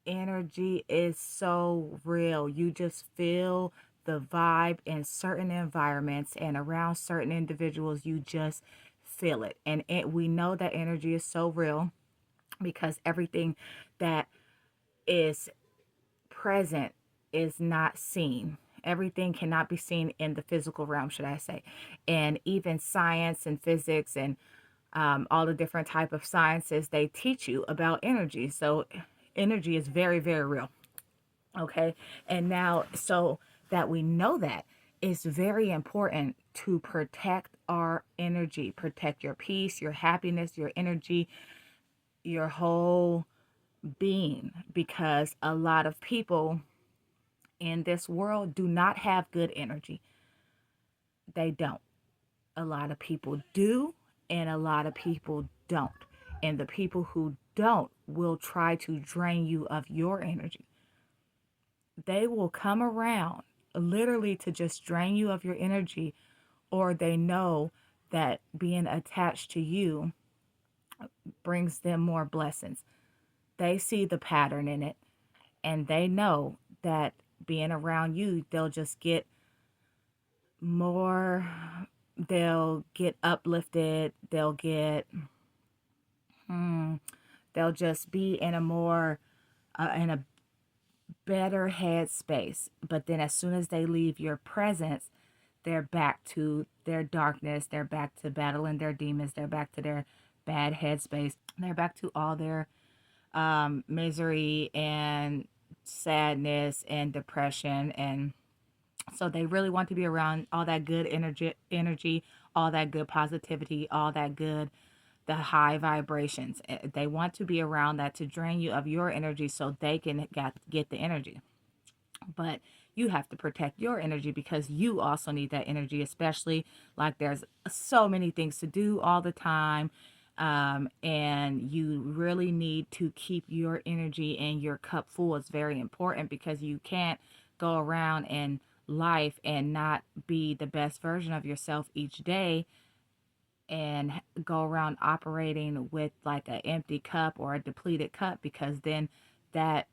energy is so real. You just feel the vibe in certain environments and around certain individuals. You just feel it. And we know that energy is so real because everything that is present is not seen. Everything cannot be seen in the physical realm, should I say. And even science and physics and all the different type of sciences, they teach you about energy. So energy is very, very real. Okay. And now, so that we know that, it's very important to protect our energy, protect your peace, your happiness, your energy, your whole being, because a lot of people in this world do not have good energy. They don't. A lot of people do, and a lot of people don't. And the people who don't will try to drain you of your energy. They will come around literally to just drain you of your energy, or they know that being attached to you brings them more blessings. They see the pattern in it, and they know that being around you, they'll just get more, they'll get uplifted, hmm, they'll just be in a more, in a better headspace. But then as soon as they leave your presence, they're back to their darkness, they're back to battling their demons, they're back to their bad headspace, they're back to all their misery and sadness and depression. And so they really want to be around all that good energy, all that good positivity, all that good, the high vibrations. They want to be around that to drain you of your energy so they can get the energy. But you have to protect your energy because you also need that energy, especially like there's so many things to do all the time. And you really need to keep your energy and your cup full. It's very important because you can't go around in life and not be the best version of yourself each day and go around operating with like an empty cup or a depleted cup, because then that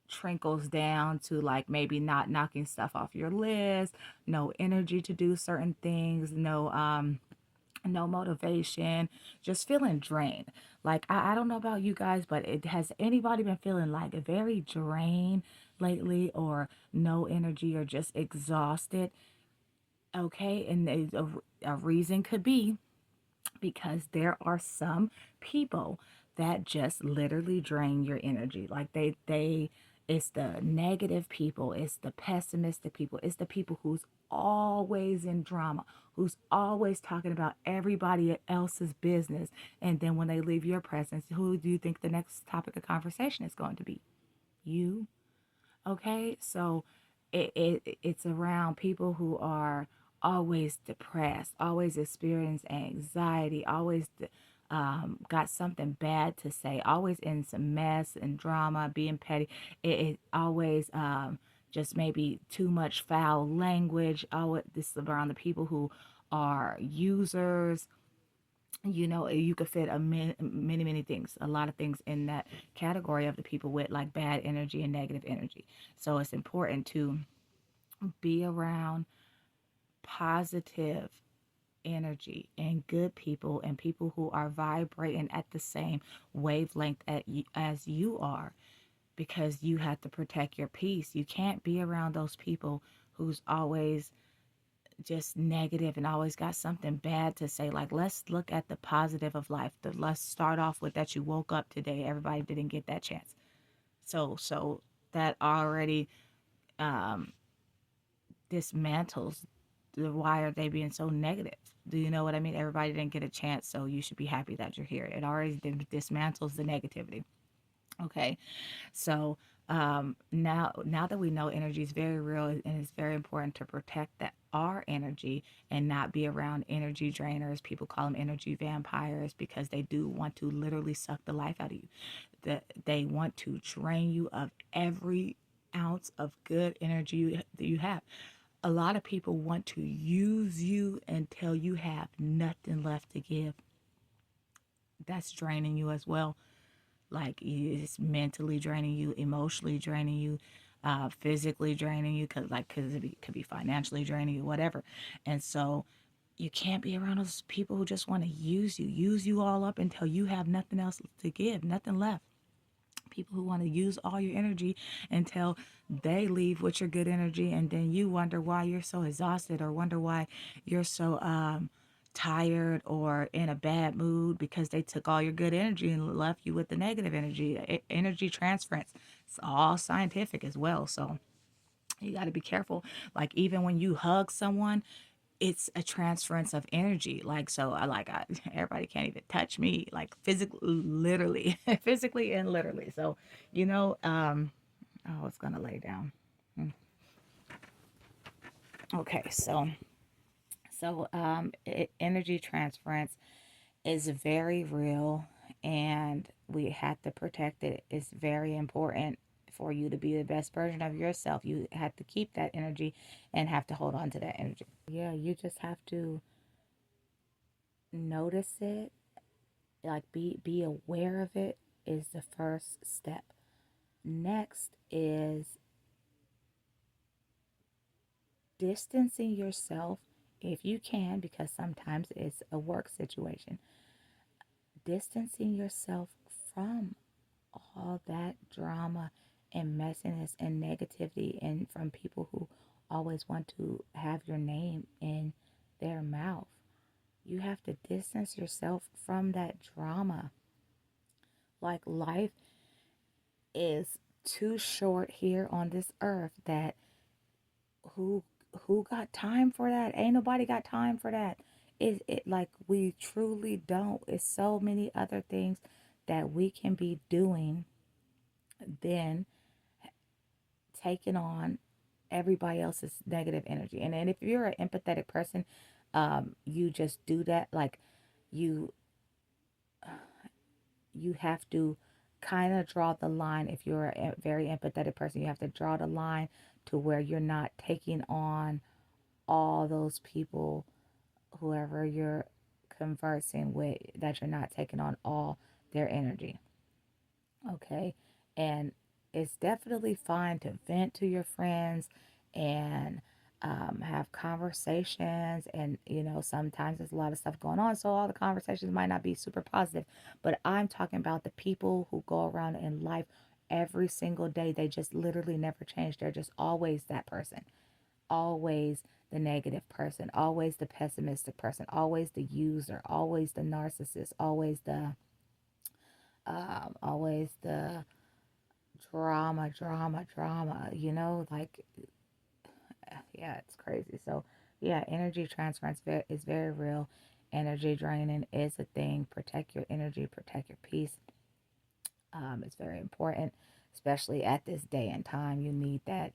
trickles down to like maybe not knocking stuff off your list, no energy to do certain things, no motivation, just feeling drained. Like I don't know about you guys, but it has anybody been feeling like very drained lately, or no energy, or just exhausted? Okay, and a reason could be because there are some people that just literally drain your energy. Like they it's the negative people, it's the pessimistic people, it's the people who's always in drama, who's always talking about everybody else's business. And then when they leave your presence, who do you think the next topic of conversation is going to be? You. Okay, so it's around people who are always depressed, always experience anxiety, always got something bad to say, always in some mess and drama, being petty. It always just maybe too much foul language. Always this is around the people who are users. You know, you could fit many things, a lot of things in that category of the people with like bad energy and negative energy. So it's important to be around positive energy and good people and people who are vibrating at the same wavelength as you are, because you have to protect your peace. You can't be around those people who's always just negative and always got something bad to say. Like, let's look at the positive of life. Let's start off with that you woke up today. Everybody didn't get that chance. So that already um, dismantles the why are they being so negative. Do you know what I mean? Everybody didn't get a chance, so you should be happy that you're here. It already dismantles the negativity. Okay, so now that we know energy is very real, and it's very important to protect that our energy and not be around energy drainers. People call them energy vampires because they do want to literally suck the life out of you. That they want to drain you of every ounce of good energy that you have. A lot of people want to use you until you have nothing left to give. That's draining you as well. Like it's mentally draining you, emotionally draining you, physically draining you, because it could be financially draining you, whatever. And so you can't be around those people who just want to use you all up until you have nothing else to give, nothing left. People who want to use all your energy until they leave with your good energy, and then you wonder why you're so exhausted, or wonder why you're so tired or in a bad mood, because they took all your good energy and left you with the negative energy. Energy transference, it's all scientific as well. So you got to be careful. Like even when you hug someone, it's a transference of energy. Like so everybody can't even touch me, like physically, literally, physically and literally. So you know, oh, it's gonna lay down. Okay, energy transference is very real, and we have to protect it. It's very important for you to be the best version of yourself. You have to keep that energy and have to hold on to that energy. Yeah, you just have to notice it, like be aware of it is the first step. Next is distancing yourself if you can, because sometimes it's a work situation. Distancing yourself from all that drama and messiness and negativity, and from people who always want to have your name in their mouth. You have to distance yourself from that drama. Like life is too short here on this earth that who who got time for that? Ain't nobody got time for that. It like we truly don't. It's so many other things that we can be doing than taking on everybody else's negative energy. And then if you're an empathetic person, you just do that. Like you you have to kind of draw the line. If you're a very empathetic person, you have to draw the line to where you're not taking on all those people, whoever you're conversing with, that you're not taking on all their energy. Okay. And it's definitely fine to vent to your friends and have conversations. And, sometimes there's a lot of stuff going on. So all the conversations might not be super positive. But I'm talking about the people who go around in life every single day. They just literally never change. They're just always that person, always the negative person, always the pessimistic person, always the user, always the narcissist, always the drama, like, yeah, it's crazy. So, yeah, energy transference is very real. Energy draining is a thing. Protect your energy, protect your peace. It's very important, especially at this day and time. You need that,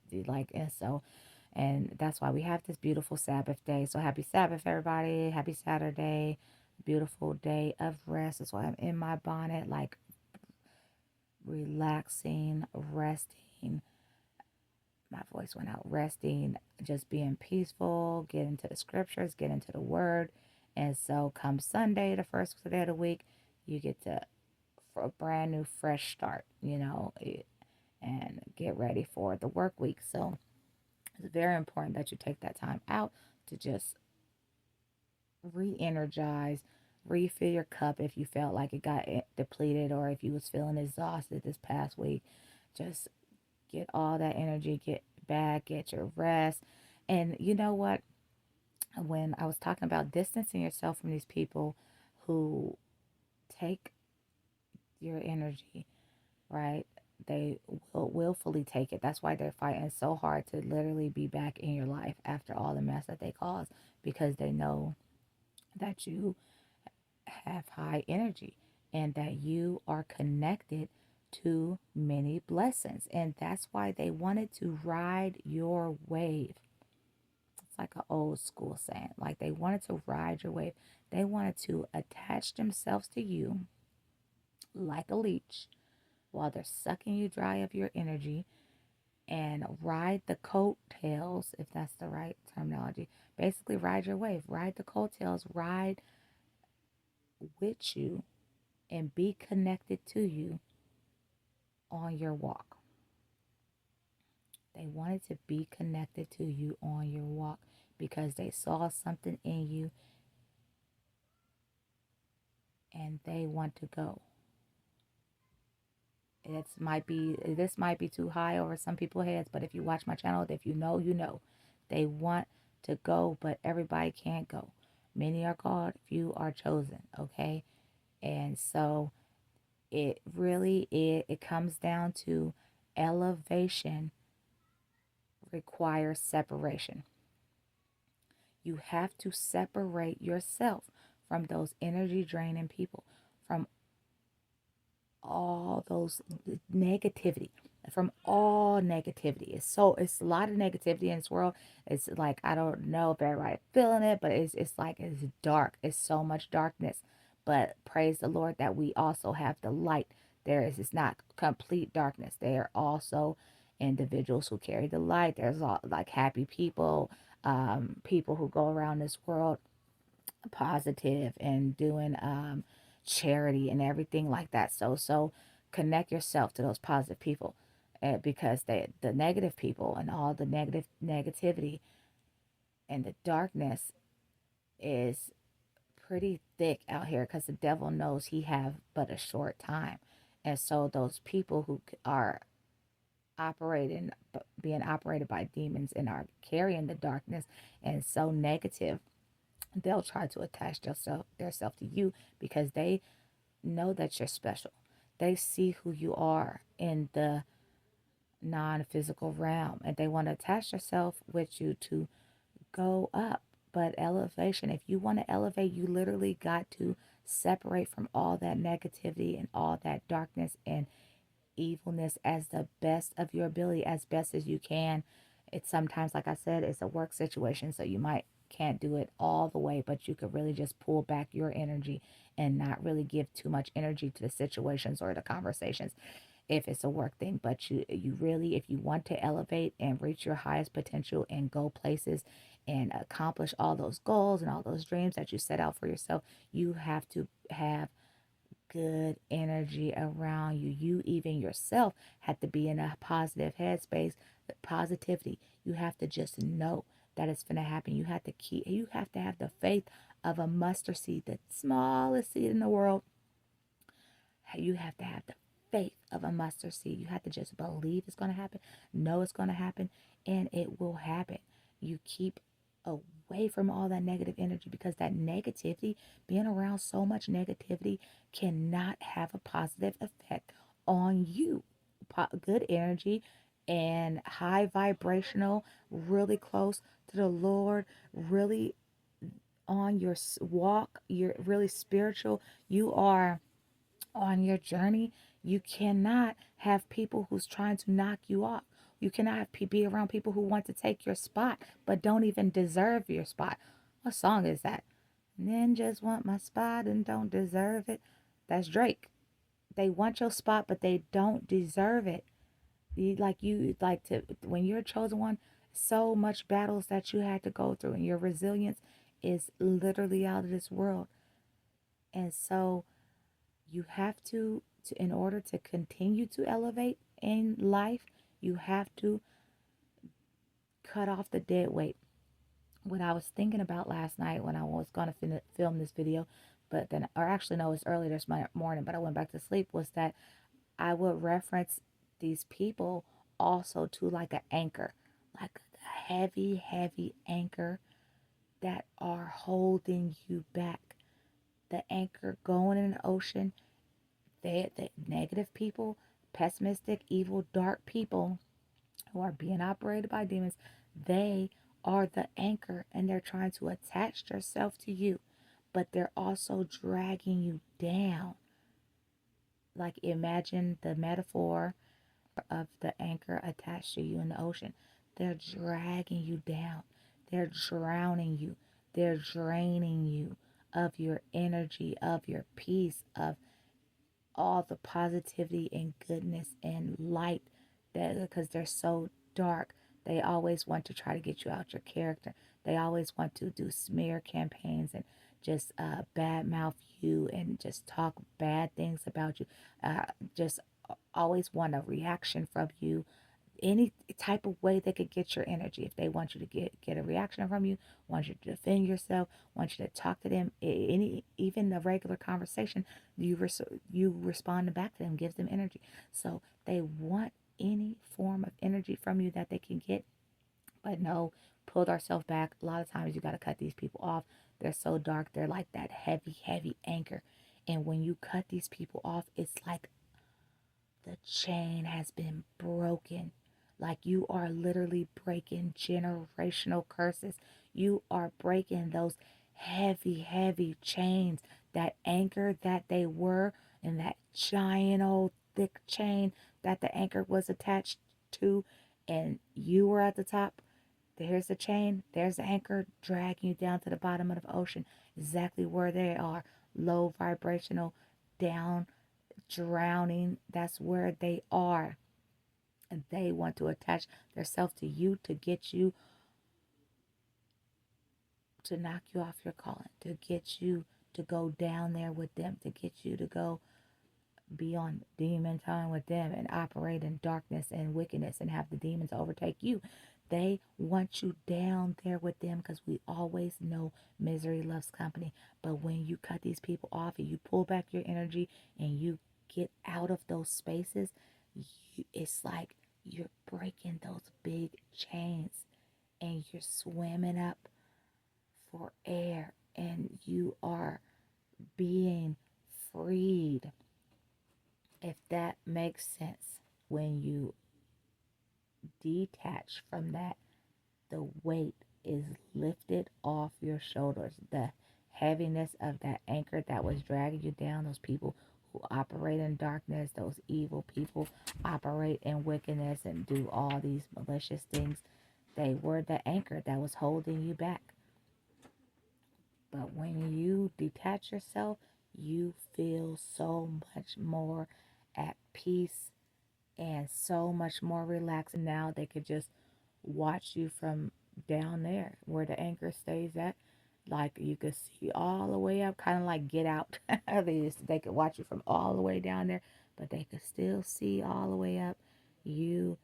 and that's why we have this beautiful Sabbath day. So happy Sabbath, everybody. Happy Saturday. Beautiful day of rest. That's why I'm in my bonnet, like relaxing, resting. My voice went out. Resting, just being peaceful, get into the scriptures, get into the word. And so come Sunday, the first day of the week, you get to for a brand new fresh start, and get ready for the work week. So it's very important that you take that time out to just re-energize, refill your cup if you felt like it got depleted, or if you was feeling exhausted this past week. Just get all that energy, get back, get your rest. And you know what? When I was talking about distancing yourself from these people who take your energy, right? They will willfully take it. That's why they're fighting so hard to literally be back in your life after all the mess that they caused, because they know that you have high energy and that you are connected to many blessings. And that's why they wanted to ride your wave. It's like an old school saying. Like they wanted to ride your wave. They wanted to attach themselves to you like a leech while they're sucking you dry of your energy, and ride the coattails, if that's the right terminology. Basically, ride your wave, ride the coattails, ride with you, and be connected to you on your walk. They wanted to be connected to you on your walk because they saw something in you and they want to go. This might be too high over some people's heads, but if you watch my channel, if you know, you know. They want to go, but everybody can't go. Many are called, few are chosen, okay? And so it comes down to elevation requires separation. You have to separate yourself from those energy draining people, from all those negativity, from all negativity. It's a lot of negativity in this world. It's like, I don't know if everybody feeling it, but it's like it's dark. It's so much darkness. But praise the Lord that we also have the light. It's not complete darkness. There are also individuals who carry the light. There's all like happy people, people who go around this world positive and doing charity and everything like that. So connect yourself to those positive people, because the negative people and all the negativity and the darkness is pretty thick out here, because the devil knows he have but a short time. And so those people who are operating being operated by demons and are carrying the darkness and so negative, they'll try to attach their self to you because they know that you're special. They see who you are in the non-physical realm, and they want to attach themselves with you to go up. But elevation, if you want to elevate, you literally got to separate from all that negativity and all that darkness and evilness as the best of your ability, as best as you can. It's sometimes, like I said, it's a work situation, so you might can't do it all the way, but you could really just pull back your energy and not really give too much energy to the situations or the conversations if it's a work thing. But you really, if you want to elevate and reach your highest potential and go places and accomplish all those goals and all those dreams that you set out for yourself, you have to have good energy around you. You even yourself have to be in a positive headspace, positivity. You have to just know that it's going to happen. You have to have the faith of a mustard seed, the smallest seed in the world. You have to have the faith of a mustard seed. You have to just believe it's going to happen, know it's going to happen, and it will happen. You keep away from all that negative energy, because that negativity, being around so much negativity, cannot have a positive effect on you. Good energy and high vibrational, really close to the Lord, really on your walk, you're really spiritual, you are on your journey. You cannot have people who's trying to knock you off. You cannot be around people who want to take your spot but don't even deserve your spot. What song is that? Men just want my spot and don't deserve it. That's Drake. They want your spot but they don't deserve it. You like to, when you're a chosen one, so much battles that you had to go through, and your resilience is literally out of this world. And so you have to in order to continue to elevate in life, you have to cut off the dead weight. What I was thinking about last night when I was going to film this video, but then, or actually no, it's early this morning, but I went back to sleep, was that I would reference these people also to like an anchor, like a heavy, heavy anchor that are holding you back. The anchor going in the ocean, the negative people, pessimistic, evil, dark people who are being operated by demons, they are the anchor, and they're trying to attach themselves to you, but they're also dragging you down. Like, imagine the metaphor of the anchor attached to you in the ocean. They're dragging you down. They're drowning you. They're draining you of your energy, of your peace, of all the positivity and goodness and light, that because they're so dark, they always want to try to get you out your character. They always want to do smear campaigns and just bad mouth you and just talk bad things about you, just always want a reaction from you, any type of way they could get your energy. If they want you to get a reaction from you, want you to defend yourself, want you to talk to them, any even a regular conversation, you respond back to them, gives them energy. So they want any form of energy from you that they can get. But no, pulled ourselves back. A lot of times you got to cut these people off. They're so dark. They're like that heavy, heavy anchor. And when you cut these people off, it's like the chain has been broken. Like you are literally breaking generational curses. You are breaking those heavy, heavy chains, that anchor that they were, and that giant old thick chain that the anchor was attached to, and you were at the top. There's the chain, there's the anchor dragging you down to the bottom of the ocean, exactly where they are. Low vibrational, down, drowning. That's where they are. And they want to attach themselves to you to get you to knock you off your calling, to get you to go down there with them, to get you to go be on demon time with them and operate in darkness and wickedness and have the demons overtake you. They want you down there with them because we always know misery loves company. But when you cut these people off and you pull back your energy and you get out of those spaces, it's like you're breaking those big chains and you're swimming up for air and you are being freed, if that makes sense. When you detach from that, the weight is lifted off your shoulders. The heaviness of that anchor that was dragging you down, those people who operate in darkness, those evil people operate in wickedness and do all these malicious things, they were the anchor that was holding you back. But when you detach yourself, you feel so much more at peace and so much more relaxed. And now they could just watch you from down there where the anchor stays at. Like you could see all the way up, kind of like Get Out. They could watch you from all the way down there, but they could still see all the way up. You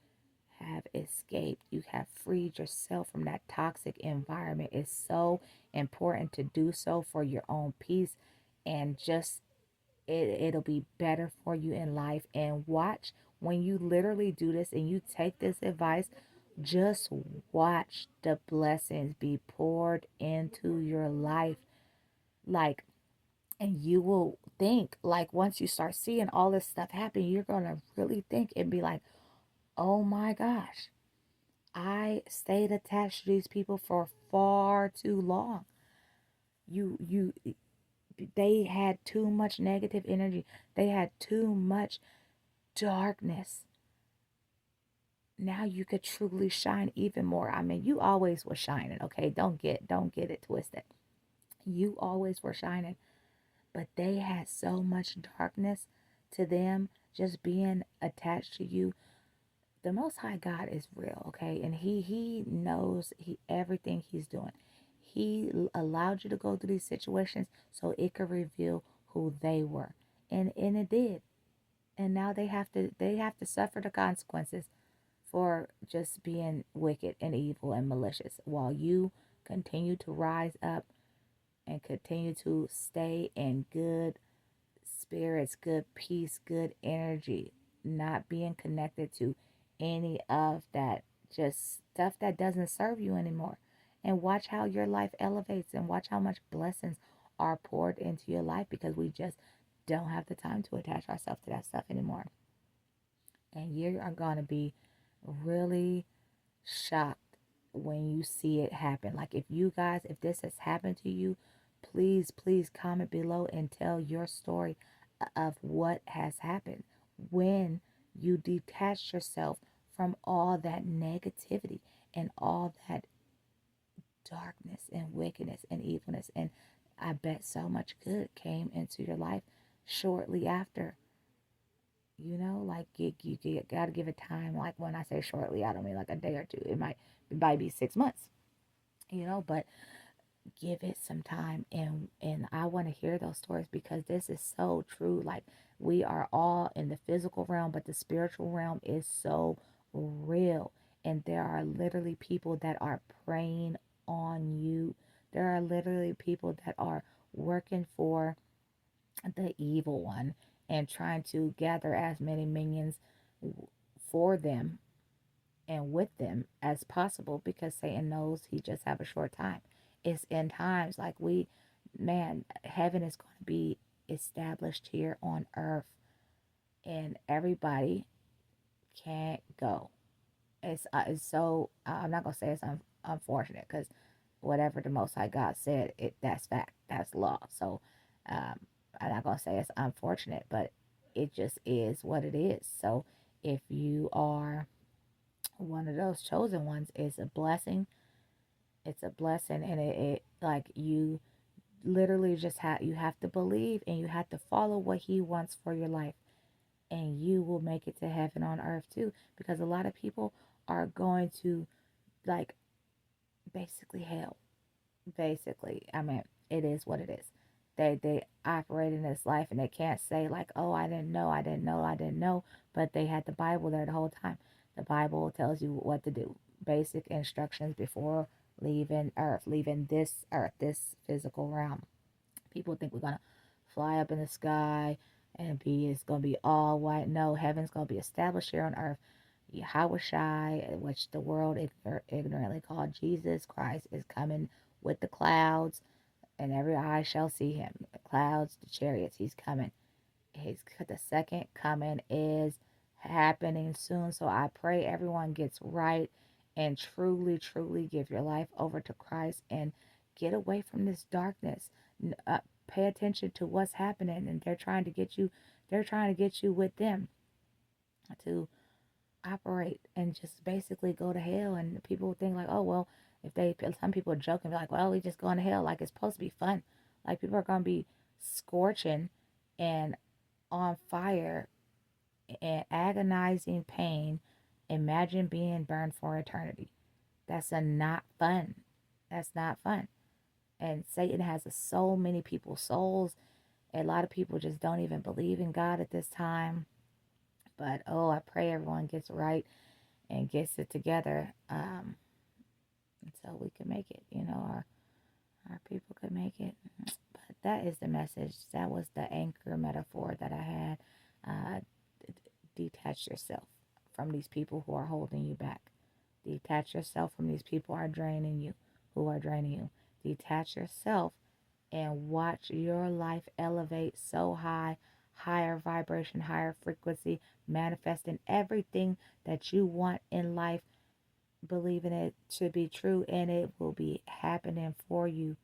have escaped. You have freed yourself from that toxic environment. It's so important to do so for your own peace and just it'll be better for you in life. And watch when you literally do this and you take this advice, just watch the blessings be poured into your life. Like, and you will think, like, once you start seeing all this stuff happen, you're going to really think and be like, oh my gosh, I stayed attached to these people for far too long. You they had too much negative energy. They had too much darkness. Now you could truly shine even more. I mean, you always were shining, okay? Don't get it twisted. You always were shining, but they had so much darkness to them just being attached to you. The Most High God is real, okay? And he knows everything he's doing. He allowed you to go through these situations so it could reveal who they were. And it did. And now they have to suffer the consequences for just being wicked and evil and malicious while you continue to rise up and continue to stay in good spirits, good peace, good energy, not being connected to any of that just stuff that doesn't serve you anymore. And watch how your life elevates and watch how much blessings are poured into your life because we just don't have the time to attach ourselves to that stuff anymore. And you are going to be really shocked when you see it happen. Like if this has happened to you, please, please comment below and tell your story of what has happened when you detach yourself from all that negativity and all that darkness and wickedness and evilness. And I bet so much good came into your life shortly after. Like you got to give it time. Like when I say shortly, I don't mean like a day or two. It might be 6 months, but give it some time, and I want to hear those stories because this is so true. Like, we are all in the physical realm, but the spiritual realm is so real, and there are literally people that are preying on you. There are literally people that are working for the evil one and trying to gather as many minions for them and with them as possible, because Satan knows he just have a short time. It's end times. Like, man, heaven is going to be established here on earth, and everybody can't go. It's so, I'm not gonna say it's unfortunate, because whatever the Most High God said, that's fact, that's law. So um, I'm not gonna say it's unfortunate, but it just is what it is. So if you are one of those chosen ones, it's a blessing. It's a blessing, and it like, you literally just have to believe, and you have to follow what He wants for your life, and you will make it to heaven on earth too. Because a lot of people are going to, like, basically hell. Basically, I mean, it is what it is. They operate in this life, and they can't say like, oh, I didn't know, I didn't know, I didn't know. But they had the Bible there the whole time. The Bible tells you what to do. Basic instructions before leaving earth, leaving this earth, this physical realm. People think we're gonna fly up in the sky and it's gonna be all white. No, heaven's gonna be established here on earth. Yahushai, which the world ignorantly called Jesus Christ, is coming with the clouds, and every eye shall see him. The clouds, the chariots, he's coming. The second coming is happening soon. So I pray everyone gets right and truly, truly give your life over to Christ and get away from this darkness. Pay attention to what's happening, and they're trying to get you. They're trying to get you with them to operate and just basically go to hell. And people think like, oh well, if they, some people are joking, like, well, we just going to hell, like it's supposed to be fun. Like, people are gonna be scorching and on fire and agonizing pain. Imagine being burned for eternity. That's a not fun. That's not fun. And Satan has so many people's souls. A lot of people just don't even believe in God at this time. But oh, I pray everyone gets right and gets it together, so we can make it. Our people could make it. But that is the message. That was the anchor metaphor that I had. Uh, Detach yourself from these people who are holding you back. Detach yourself from these people who are draining you. Detach yourself and watch your life elevate so high, higher vibration, higher frequency, manifesting everything that you want in life, believing it to be true, and it will be happening for you